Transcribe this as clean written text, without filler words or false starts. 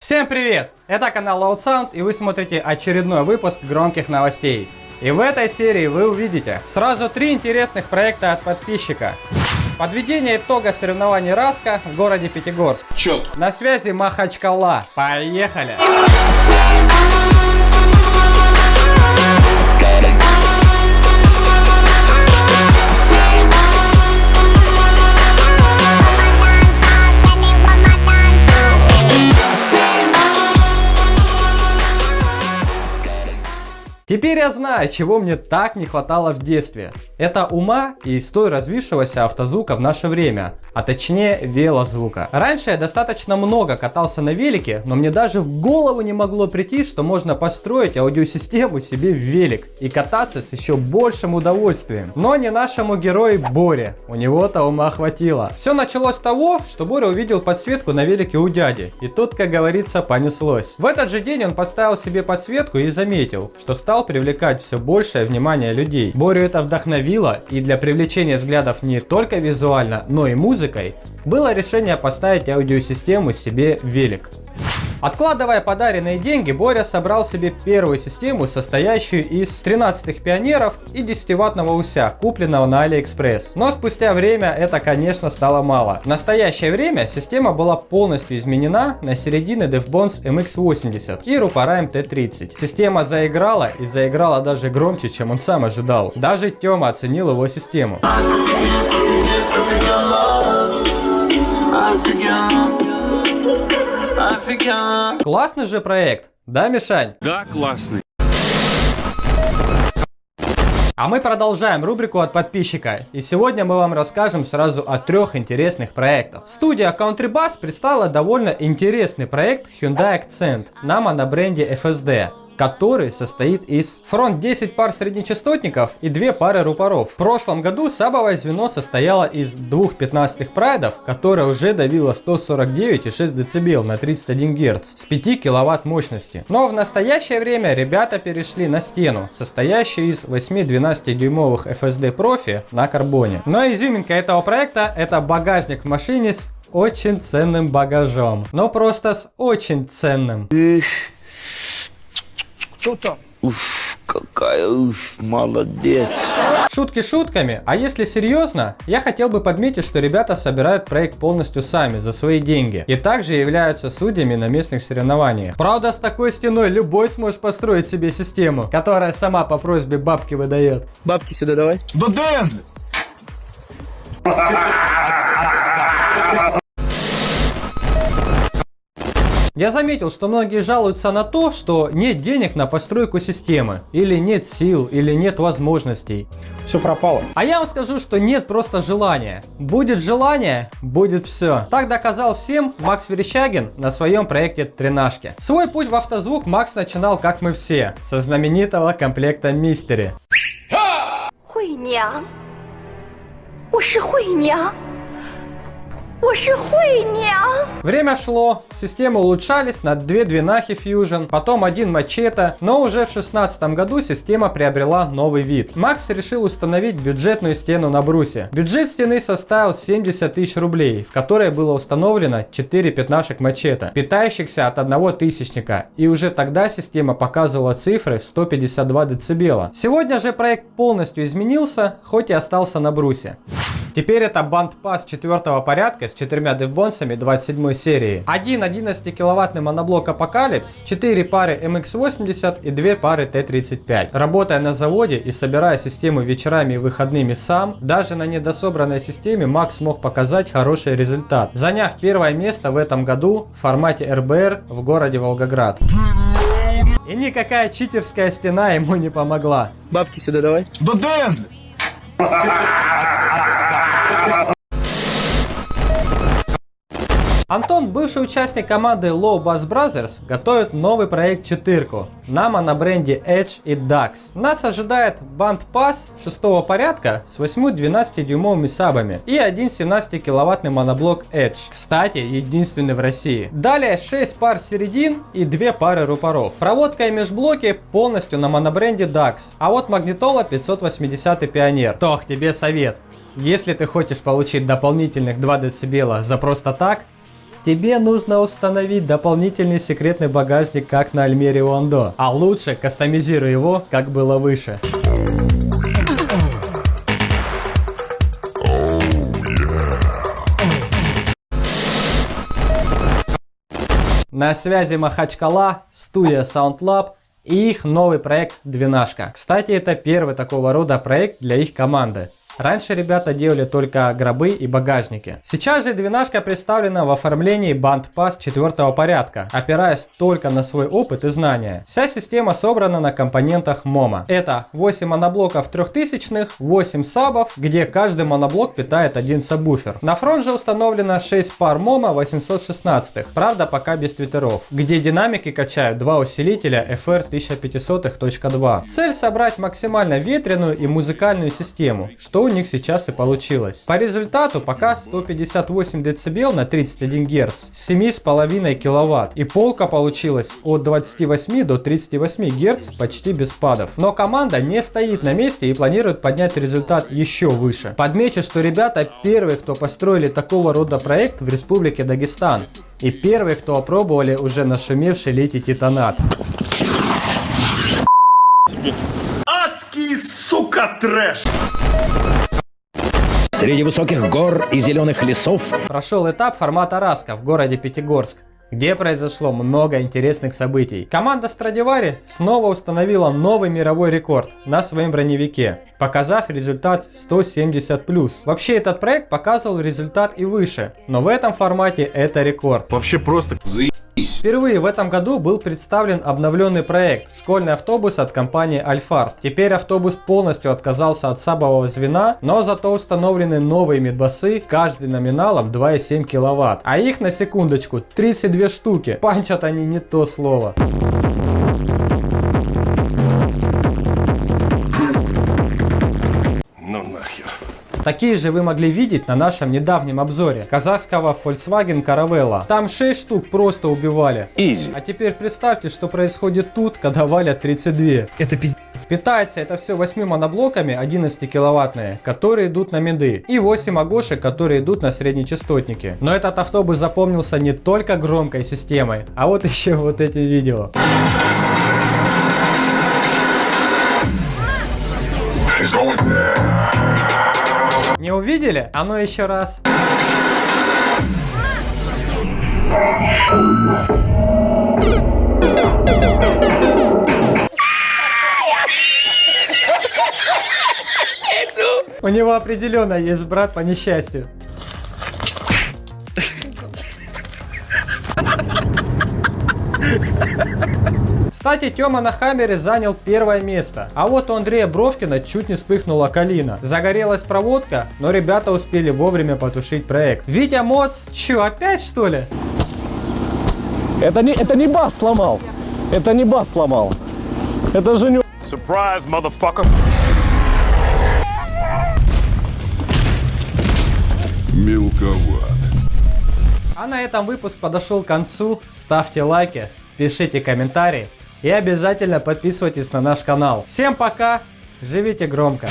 Всем привет! Это канал Loud Sound, и вы смотрите очередной выпуск громких новостей. И в этой серии вы увидите сразу 3 интересных проекта от подписчика. Подведение итога соревнований Раска в городе Пятигорск. Четко. На связи Махачкала. Поехали! Теперь я знаю, чего мне так не хватало в детстве. Это ума и истории развившегося автозвука в наше время, а точнее велозвука. Раньше я достаточно много катался на велике, но мне даже в голову не могло прийти, что можно построить аудиосистему себе в велик и кататься с еще большим удовольствием. Но не нашему герою Боре, у него-то ума хватило. Все началось с того, что Боря увидел подсветку на велике у дяди, и тут, как говорится, понеслось. В этот же день он поставил себе подсветку и заметил, что стал привлекать все большее внимание людей. Борю это вдохновило, и для привлечения взглядов не только визуально, но и музыкой, было решение поставить аудиосистему себе в велик. Откладывая подаренные деньги, Боря собрал себе первую систему, состоящую из 13-х пионеров и 10-ваттного уся, купленного на AliExpress. Но спустя время это, конечно, стало мало. В настоящее время система была полностью изменена на середины DevBones MX80 и рупора MT30. Система заиграла, и заиграла даже громче, чем он сам ожидал. Даже Тёма оценил его систему. Классный же проект, да, Мишань? Да, классный. А мы продолжаем рубрику от подписчика, и сегодня мы вам расскажем сразу о 3 интересных проектах. Студия Country Bass представила довольно интересный проект Hyundai Accent на монобренде FSD, который состоит из фронт 10 пар среднечастотников и 2 пары рупоров. В прошлом году сабовое звено состояло из 2 15-х прайдов, которое уже давило 149,6 дБ на 31 Гц с 5 кВт мощности. Но в настоящее время ребята перешли на стену, состоящую из 8 12-дюймовых FSD Profi на карбоне. Но изюминка этого проекта — это багажник в машине с очень ценным багажом. Но просто с очень ценным. Кто там? Уж какая молодец. Шутки шутками, а если серьезно, я хотел бы подметить, что ребята собирают проект полностью сами, за свои деньги, и также являются судьями на местных соревнованиях. Правда, с такой стеной любой сможет построить себе систему, которая сама по просьбе бабки выдает. Бабки сюда давай. Да Дэнли! Я заметил, что многие жалуются на то, что нет денег на постройку системы, или нет сил, или нет возможностей. Все пропало. А я вам скажу, что нет просто желания. Будет желание, будет все. Так доказал всем Макс Верещагин на своем проекте Тренажки. Свой путь в автозвук Макс начинал, как мы все, со знаменитого комплекта Mystery. 惠娘，我是惠娘，我是惠娘。 Время шло, системы улучшались на 2 двенахи Fusion, потом 1 мачете, но уже в 2016 году система приобрела новый вид. Макс решил установить бюджетную стену на брусе. Бюджет стены составил 70 тысяч рублей, в которой было установлено 4 пятнашек мачете, питающихся от 1 тысячника, и уже тогда система показывала цифры в 152 дБ. Сегодня же проект полностью изменился, хоть и остался на брусе. Теперь это бандпасс 4-го порядка с 4 DevBones'ами 27 серии, 1 11-киловаттный моноблок Apocalypse, 4 пары MX80 и 2 пары T35. Работая на заводе и собирая систему вечерами и выходными сам, даже на недособранной системе Макс смог показать хороший результат, заняв 1 место в этом году в формате RBR в городе Волгоград. И никакая читерская стена ему не помогла. Бабки сюда давай. Да Дэнли! Антон, бывший участник команды Low Bass Brothers, готовит новый проект 4 на монобренде Edge и Dax. Нас ожидает бандпасс 6-го порядка с 8 12-дюймовыми сабами и 1 17-киловаттный моноблок Edge. Кстати, единственный в России. Далее 6 пар середин и 2 пары рупоров. Проводка и межблоки полностью на монобренде Dax. А вот магнитола 580 Pioneer. Тох, тебе совет. Если ты хочешь получить дополнительных 2 дБ за просто так, тебе нужно установить дополнительный секретный багажник, как на Альмере Уандо. А лучше кастомизируй его, как было выше. На связи Махачкала, студия SoundLab и их новый проект Двенашка. Кстати, это первый такого рода проект для их команды. Раньше ребята делали только гробы и багажники. Сейчас же Двенашка представлена в оформлении бандпасс 4-го порядка, опираясь только на свой опыт и знания. Вся система собрана на компонентах МОМа. Это 8 моноблоков 3000-х, 8 сабов, где каждый моноблок питает один сабвуфер. На фронт же установлено 6 пар МОМа 816-х, правда пока без твиттеров, где динамики качают 2 усилителя FR 1500.2. Цель собрать максимально ветреную и музыкальную систему, что у них сейчас и получилось. По результату пока 158 дБ на 31 Гц, 7,5 кВт, и полка получилась от 28 до 38 Гц почти без падов. Но команда не стоит на месте и планирует поднять результат еще выше. Подмечу, что ребята первые, кто построили такого рода проект в Республике Дагестан, и первые, кто опробовали уже нашумевший литий титанат. Адский, сука, трэш! Среди высоких гор и зеленых лесов Прошел этап формата Раска в городе Пятигорск, где произошло много интересных событий. Команда Stradivari снова установила новый мировой рекорд на своем броневике, показав результат 170+. Вообще этот проект показывал результат и выше, но в этом формате это рекорд. Вообще просто Впервые в этом году был представлен обновленный проект – школьный автобус от компании Альфард. Теперь автобус полностью отказался от сабового звена, но зато установлены новые мидбасы, каждый номиналом 2,7 кВт. А их, на секундочку, 32 штуки. Панчат они не то слово. ну нахер. Такие же вы могли видеть на нашем недавнем обзоре казахского Volkswagen Caravella. Там 6 штук просто убивали. Easy. А теперь представьте, что происходит тут, когда валят 32. Это пиздец. Питается это все 8 моноблоками 11 киловаттные, которые идут на миды, и 8 агошек, которые идут на среднечастотники. Но этот автобус запомнился не только громкой системой, а вот еще вот этим видео. Не увидели? А ну еще раз. У него определенно есть брат по несчастью. Кстати, Тёма на Хаммере занял первое место, а вот у Андрея Бровкина чуть не вспыхнула калина. Загорелась проводка, но ребята успели вовремя потушить проект. Витя Моц, чё, опять что ли? Это не бас сломал. Это не бас сломал. Это Женю. Surprise, motherfucker. Мелковат. А на этом выпуск подошел к концу. Ставьте лайки, пишите комментарии и обязательно подписывайтесь на наш канал. Всем пока, живите громко.